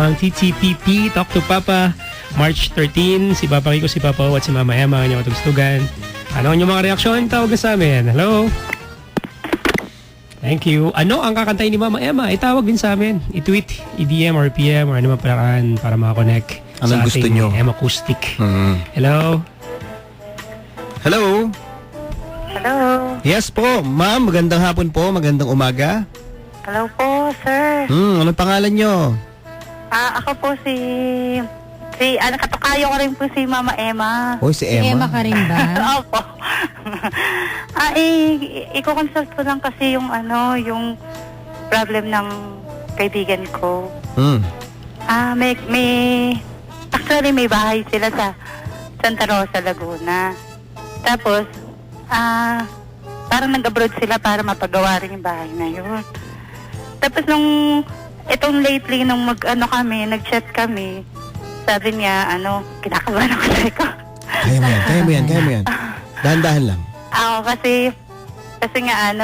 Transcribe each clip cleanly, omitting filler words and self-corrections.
ang TTPP, Talk to Papa, March 13. Si Papa Rico, si Papa O at si Mama Emma, ang inyong katugstugan. Ano ang inyong mga reaksyon? Tawag ka sa amin. Hello? Thank you. Ano ang kakantayin ni Mama Emma? Itawag din sa amin. I-tweet, i-DM or PM or ano man paraan para makakonect Anong sa gusto ating nyo? Emma Acoustic. Hello? Hello. Yes po, ma'am. Magandang hapon po. Magandang umaga. Hello po, sir. Anong pangalan nyo? Ako po katukayo ko rin po si Mama Emma. Hoy, si Si Emma Emma. ka rin ba? Opo. Iko-consult ko lang kasi yung problem ng kaibigan ko. Actually may bahay sila sa Santa Rosa, Laguna. Tapos, parang nag-abroad sila para mapagawa rin yung bahay na yun. Tapos itong lately, nag-chat kami, sabi niya, kinakabahan ako sa ko. Kaya mo yan. Dahan-dahan lang. Ako kasi nga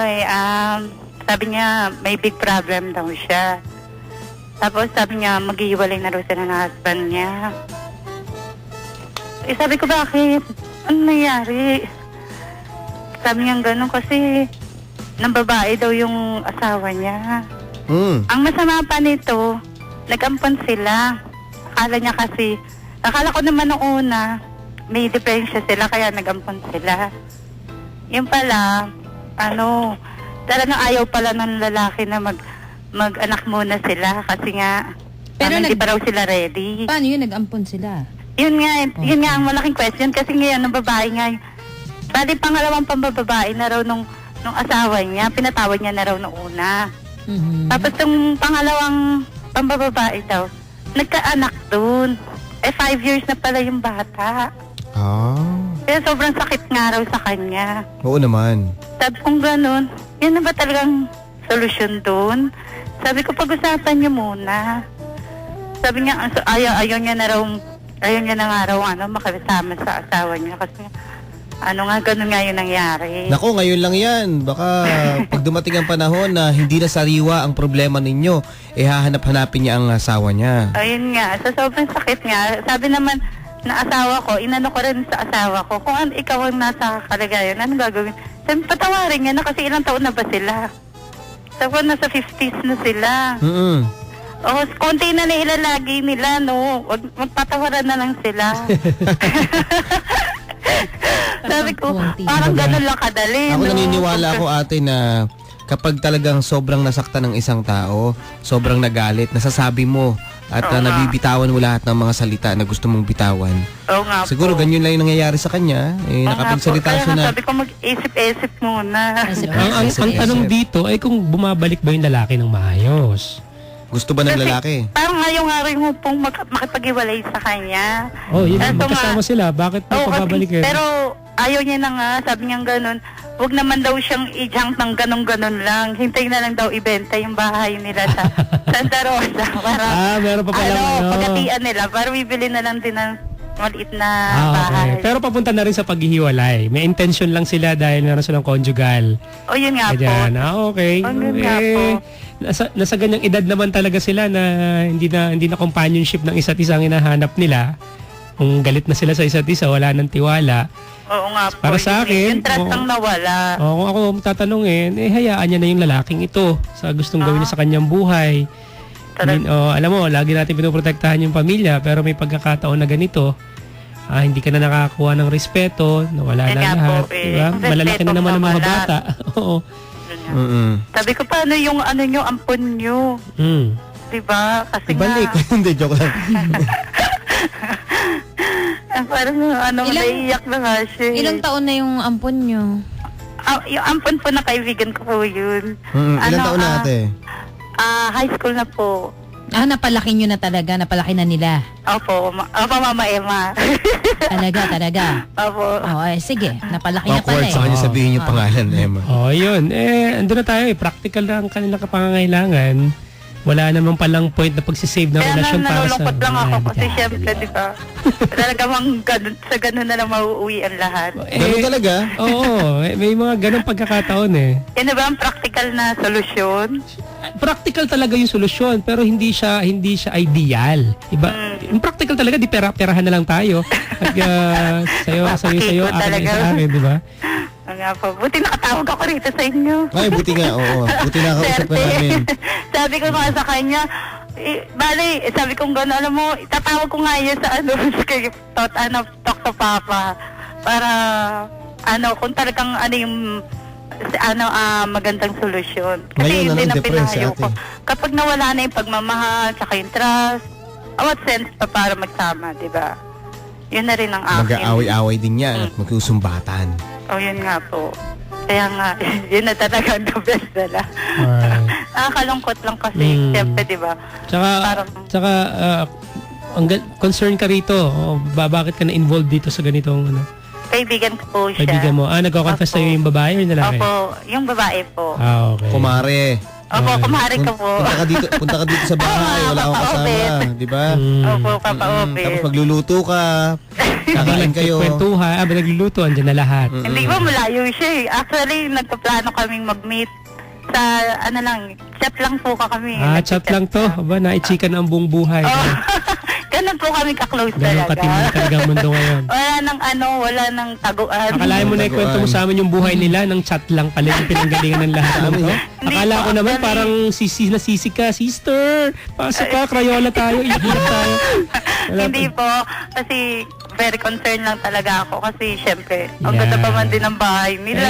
sabi niya, may big problem daw siya. Tapos sabi niya, maghihiwalay na raw sila ng husband niya. Sabi ko, bakit? Ano nangyari? Sabi niya gano'n kasi ng babae daw yung asawa niya. Ang masama pa nito, nag-ampon sila. Akala ko naman noong una, may diferensya sila kaya nag-ampon sila. Yung pala, talagang ayaw pala ng lalaki na mag-anak muna sila kasi nga, Pero hindi pa raw sila ready. Paano yun? Nag-ampon sila? Yun nga ang malaking question kasi ngayon ng babae nga, bali pangalawang pambababae na raw nung asawa niya, pinatawad niya na raw noong una. Tapos yung pangalawang pambababae daw, nagkaanak dun. 5 years na pala yung bata. Kaya sobrang sakit nga raw sa kanya. Oo naman. Sabi kong ganun, yun na ba talagang solusyon dun? Sabi ko, pag-usapan niyo muna. Sabi niya, ayaw niya na nga raw makasama sa asawa niya kasi ganun nga yung nangyari. Nako, ngayon lang yan. Baka pag dumating ang panahon na hindi na sariwa ang problema ninyo, hahanap-hanapin niya ang asawa niya. Ayun nga, sa sobrang sakit nga, sabi naman na asawa ko, inano ko rin sa asawa ko, kung ikaw ang nasa kalagayan, ano gagawin? Sabi, patawarin niya na kasi ilang taon na ba sila? Sabi ko, nasa 50s na sila. Konti na ilalagi nila, no? Magpatawaran na lang sila. Sabi ko, parang ganun lang kadali, Ako no? naniniwala ako, ate, na kapag talagang sobrang nasaktan ng isang tao, sobrang nagalit, nasasabi mo at nabibitawan mo lahat ng mga salita na gusto mong bitawan. Oo nga po. Siguro ganyan lang yung nangyayari sa kanya. Nakapagsalita siya na... Sabi ko, mag-isip-isip muna. Ang tanong dito ay kung bumabalik ba yung lalaki ng maayos. Gusto ba ng lalaki? Parang ayaw nga rin mo pong makipag-iwalay sa kanya. Yun, magkasama sila. Bakit pa pababalik eh? Pero ayaw niya na nga, sabi niya gano'n, huwag naman daw siyang i-junk ng ganon-ganon lang. Hintayin na lang daw ibenta yung bahay nila sa Santa Rosa. Para, meron pa pala. pagkatian nila. Para bibili na lang din ng maliit na bahay. Okay. Pero papunta na rin sa paghihiwalay. May intention lang sila dahil meron silang conjugal. Yun nga po. Okay. Yun nga po. Nasa ganyang edad naman talaga sila na hindi na companionship ng isa't isa ang hinahanap nila. Kung galit na sila sa isa't isa, wala nang tiwala. Oo nga po. Para sa akin, yung trust ang nawala. Kung ako tatanungin, hayaan niya na yung lalaking ito sa gustong gawin niya sa kanyang buhay. Alam mo, lagi natin pinoprotektahan yung pamilya, pero may pagkakataon na ganito, hindi ka na nakakuha ng respeto, nawala na lahat. Diba? Malalaki na naman ang mga bata. Oo. Sabi ko, paano yung ampon nyo? Diba? Kasi ibalik. Hindi, joke lang. Parang naiiyak na nga siya. Ilang taon na yung ampon nyo? Yung ampon po na kaibigan ko po yun. Ilang taon na, ate? High school na po. Napalaki nyo na talaga? Napalaki na nila? Opo, Mama Emma. Talaga? Opo. Sige. Napalaki na pala Awkward sa kanya sabihin yung pangalan, Emma. Yun. Andun na tayo practical na ang kanilang kapangangailangan. Wala namang palang point na pagsisave ng relasyon para sa... Nalulungkot lang ako kasi syempre, di ba? Talagang sa ganun na lang mauuwi ang lahat. Ganun talaga? Oo. May mga ganun pagkakataon eh. Yan na ba ang practical na solusyon? practical talaga yung solusyon pero hindi siya ideal. Iba, yung practical talaga di perahan na lang tayo. At sayo ako talaga. sa akin, di ba? Nga po. Buti nakatawag ako rito sa inyo. Ay, buti nga, oo. Buti nakausap ka Swerte. namin. Sabi ko nga sa kanya, sabi ko gano'n, alam mo, itatawag ko nga yun sa kay talk to Papa. Para, kung talagang yung magandang solusyon. Kasi Ngayon, yun din ang depressed pinayo ate? ko. Kapag nawala na yung pagmamahal, tsaka yung trust, what sense pa para magsama, di ba? Yun na rin ang akin. Mag-aaway-aaway din yan at magsusumbatan. Yun nga po. Kaya nga, yun na talaga ang the best nila. Alright. Nakakalungkot lang kasi, siyempre, di ba? Tsaka, concern ka rito. Bakit ka na-involved dito sa ganitong Kaibigan ko po siya. kaibigan mo? Nagko-confess Opo. sa'yo yung babae o yung lalaki? Opo, yung babae po. Okay. Kumare. Opo, kumahari ko po. Punta ka dito sa bahay, wala akong kasama, Papa-Obet. di ba? Opo, Papa-Obet. Tapos magluluto ka, kakain kayo. Kwentuhan, nagluluto, andyan na lahat. Hindi ba malayo siya eh. Actually, nagpaplano kaming mag-meet sa, chat lang po kami. Chat lang to. Naichikan ang buong buhay. Oh, ganun po kami ka-close Ganun talaga. katindi talaga ang mundo ngayon. Wala nang taguan. Akalain mo na ikwento mo sa amin yung buhay nila ng chat lang pala yung pinanggalingan ng lahat ng to. Akala ko naman parang sisi ka, sister, pasok ka, Crayola tayo, iiyak tayo. Hindi po, kasi very concerned lang talaga ako kasi syempre, ang ganda pa man din ng bahay nila.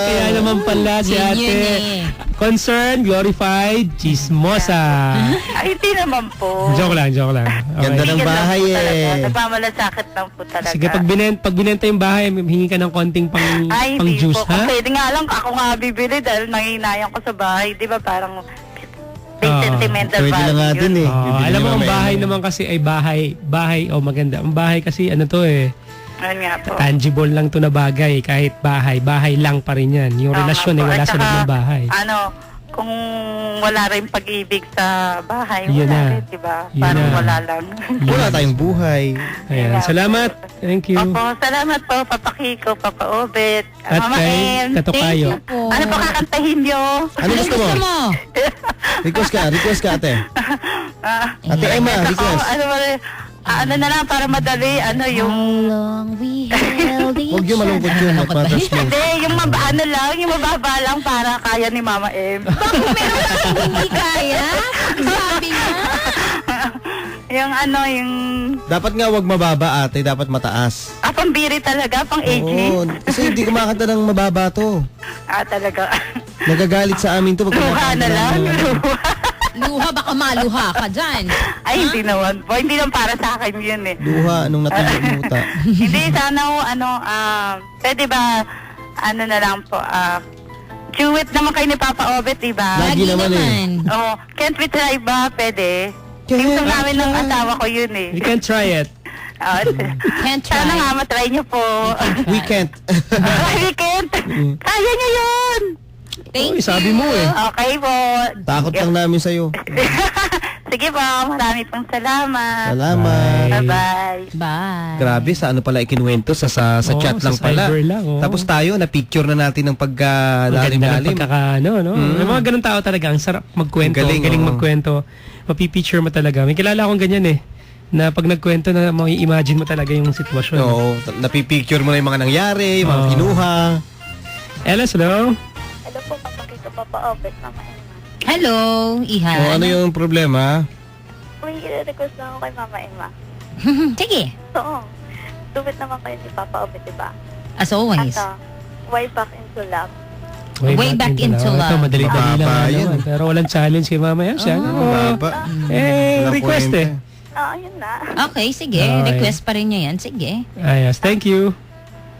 Kaya naman pala si Yun ate. eh. Concerned, glorified, chismosa. Ay, hindi naman po. Joke lang. Ganda ng Tigil lang bahay po talaga. eh. Nagmamalasakit lang po talaga. Sige, pag binenta yung bahay, hingi ka ng konting pang Ay, hindi juice, po. ha? Kasi nga lang, ako nga bibili dahil nanginayang ko sa bahay. Di ba parang may sentimental Pwede na nga value din yun. eh. Bibili Alam mo, na ang may bahay ano. naman kasi ay bahay, maganda. Ang bahay kasi, Ayun nga po. tangible lang to na bagay. Kahit bahay lang pa rin yan. Yung Tama relasyon po. wala At sa loob saka, ng bahay. Kung wala rin pag-ibig sa bahay, Yun wala na. rin, di ba? Yun Parang na. wala lang. Wala tayong buhay. Ayan. Salamat. Thank you. Opo, salamat po, Papa Kiko, Papa Obet, At Mama kay Em. Katokayo. Thank you po. Ano pa kakantahin nyo? Ano gusto mo? Request ka ate. Ate Emma, request. Ano na lang, para madali, yung... How long we held each Huwag yung malungkot yun, Malungkot ba Mother's yun? Day. Hindi, yung mababa lang para kaya ni Mama Em. Hindi kaya? Sabi nga. yung... Dapat nga wag mababa ate, dapat mataas. pambiri talaga, pang Oo, aging. kasi hindi kumakanta ng mababa to. Talaga. Nagagalit sa amin to. pag Luha kumakanta na ng lang. mga- Luha. Luha, baka maluha ka dyan. Ay, hindi naman po. Hindi lang para sa akin yun eh. Luha nung natumuta. Hindi, sana pwede ba, na lang po, duet naman kayo ni Papa Obet, diba? Lagi naman eh. Oh, can't we try ba? Pwede. Can't Gusto we namin ng try? asawa ko yun eh. You can try it. Can't Sana try. nga matry niyo po. We can't. Ay, we can't. Kaya niyo yun. Thank Uy, sabi mo eh. Okay po. Takot lang namin sa'yo. Sige po, marami pong salamat. Salamat. Bye-bye. Bye. Grabe, sa ano pala ikinuwento? Sa Oo, chat sa lang pala. cyber lang, oo. Tapos tayo, na-picture na natin ng Ang ganda ng pagkalalim-lalim. no? May mga ganun tao talaga. Ang sarap magkwento. Ang galing, Galing oo. magkwento. Mapipicture mo talaga. May kilala akong ganyan eh. Na pag nagkwento na, imagine mo talaga yung sitwasyon. Oo, napipicture mo na yung mga nangyari, yung mga Oo. kinuha. Elas, hello? Hello po, Papa Kiko, Papa Obet, Mama Emma. Hello, Iha. O ano yung problema? Uy, i-request na ako kay Mama Emma. Sige. Oo. Duet naman kayo ni Papa Obet, diba? As always. Way Back into Love. Way back into love. Ito, madali-dali lang. Baba ano, yun. Pero walang challenge kay Mama Yan. Siya, Baba. Walang request eh. kwenta. Ayun na. Okay, sige. Okay. Request pa rin niya yan. Sige. Ayos, thank you.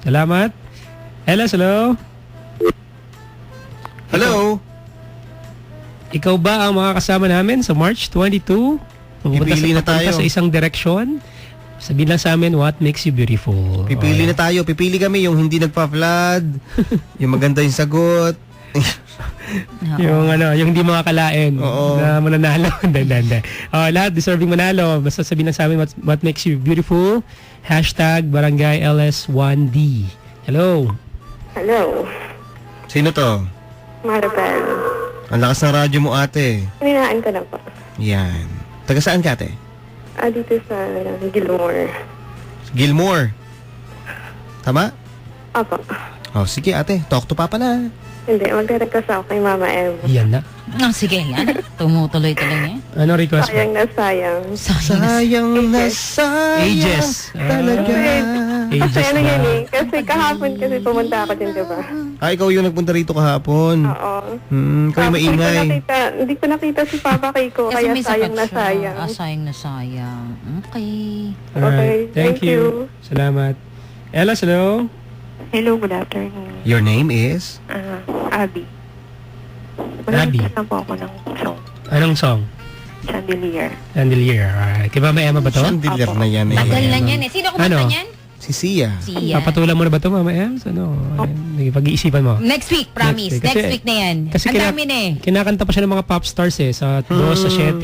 Salamat. Elas, hello? Hello? Ikaw ba ang mga kasama namin sa March 22? Pupunta Pipili na papunta tayo. sa isang direksyon. Sabihin lang sa amin, what makes you beautiful? Pipili na tayo. Pipili kami yung hindi nagpa-flood, yung maganda yung sagot. Yung yung hindi makakalain Oo. na mananalo. Hindi. Lahat deserving manalo. Basta sabihin lang sa amin, what makes you beautiful? Hashtag Barangay LS1D. Hello. Hello. Sino to? Maribel. Ang lakas ng radyo mo, ate. Hinaan ko na po. Yan. Taga saan ka, ate? Dito sa Gilmore. Gilmore. Tama? Apo. Oh, sige, ate. Talk to Papa na. Hindi, magre-request ako kay Mama Em. Yan na. Sige, yan. Tumutuloy-tuloy niya. Ano request mo? Sayang na sayang. Sayang na sayang. Ages. Talaga. Ages Kasi ano na. yan eh. Kasi kahapon kasi pumunta ako din, diba? Ikaw yung nagpunta rito kahapon. Oo. Kayo Tapos maingay. Hindi ko nakita si Papa Kiko, Kasi kaya may sayang sapat na siya. sayang. Sayang na sayang. Okay. Alright. Okay, Thank thank you. Salamat. Ella, hello? Hello, good afternoon. Your name is? Abby. Abby. Wala po ako ng song. Anong song? Chandelier. Chandelier. Alright. Kay Mama Emma ba to? Chandelier na yan eh. Tagal na yan eh. Sino kumanta Ano? niyan? Si Sia. Siya. Papatulan mo na ba to, Mama Ems? Ano? Pag-iisipan mo. Next week, promise. Next week. Next Kasi- week na yan. Kasi Ang dami na eh. kinakanta pa siya ng mga pop stars eh. Sa 2, sa 7.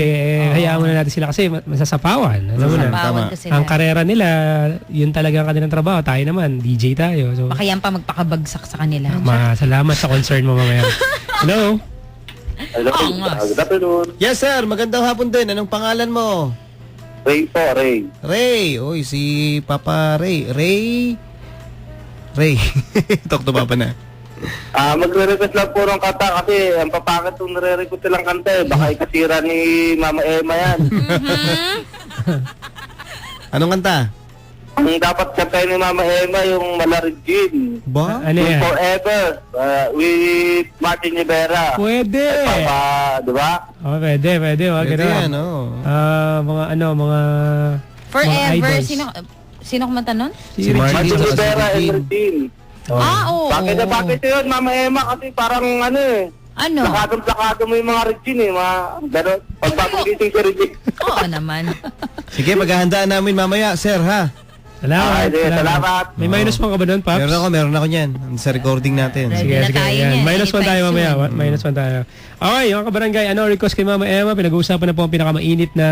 Hayaan mo na natin sila kasi masasapawan. Alam mo na. Sabawan tama. ko sila. Ang karera nila, yun talaga ang kanilang trabaho. Tayo naman, DJ tayo. So, Baka yan pa magpakabagsak sa kanila. salamat sa concern mo, Mama Ems. Hello? Hello, Angas. good afternoon. Yes, sir. Magandang hapon din. Anong pangalan mo? Ray po, Ray. Ray. Uy, si Papa Ray. Ray. Talk to Papa na. Magre-request lang po ng kanta kasi ang papakit itong nare-request silang kanta eh. Baka ikasira ni Mama Emma yan. Anong kanta? Ang dapat kantahin ni Mama Emma yung Malarijin. Ba? Ano yan? Forever with Martin Rivera. Pwede. Papa, di ba? Oh, pwede. Oh, Ito ganun. yan, oh. Mga Forever. idols. Sino kumanta nun? Si Martin Martin at Rivera si and Regine. Regine. Oh. Oo. Bakit yun, Mama Emma? Kasi parang ano eh. Ano? Plakadong-plakado mo yung mga Regine eh. Mga gano'n. Pagpapagising si Regine. Oo naman. Sige, maghahandaan namin mamaya, sir, ha? Salamat. Salamat. May minus one ka ba doon, Paps? Meron ako niyan. Sa recording natin. Ready Sige, na sige. tayo Yan. niyan. Minus one tayo Anytime mamaya. soon. Minus one tayo. Okay, mga kabarangay, ano request kay Mama Emma? Pinag-uusapan na po ang pinakamainit na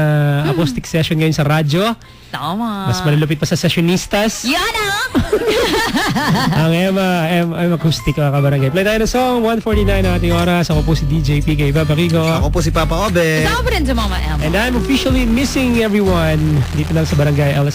acoustic session ngayon sa radyo. Tama. Mas malulupit pa sa sessionistas. Yan ah! Ang Emma Acoustic, mga kabarangay. Play tayo ng song, 1:49 na ating oras. Ako po si DJ PK Babarico. Ako po si Papa Obe. Kasama pa rin sa Mama Emma. And I'm officially missing everyone dito lang sa Barangay LSI.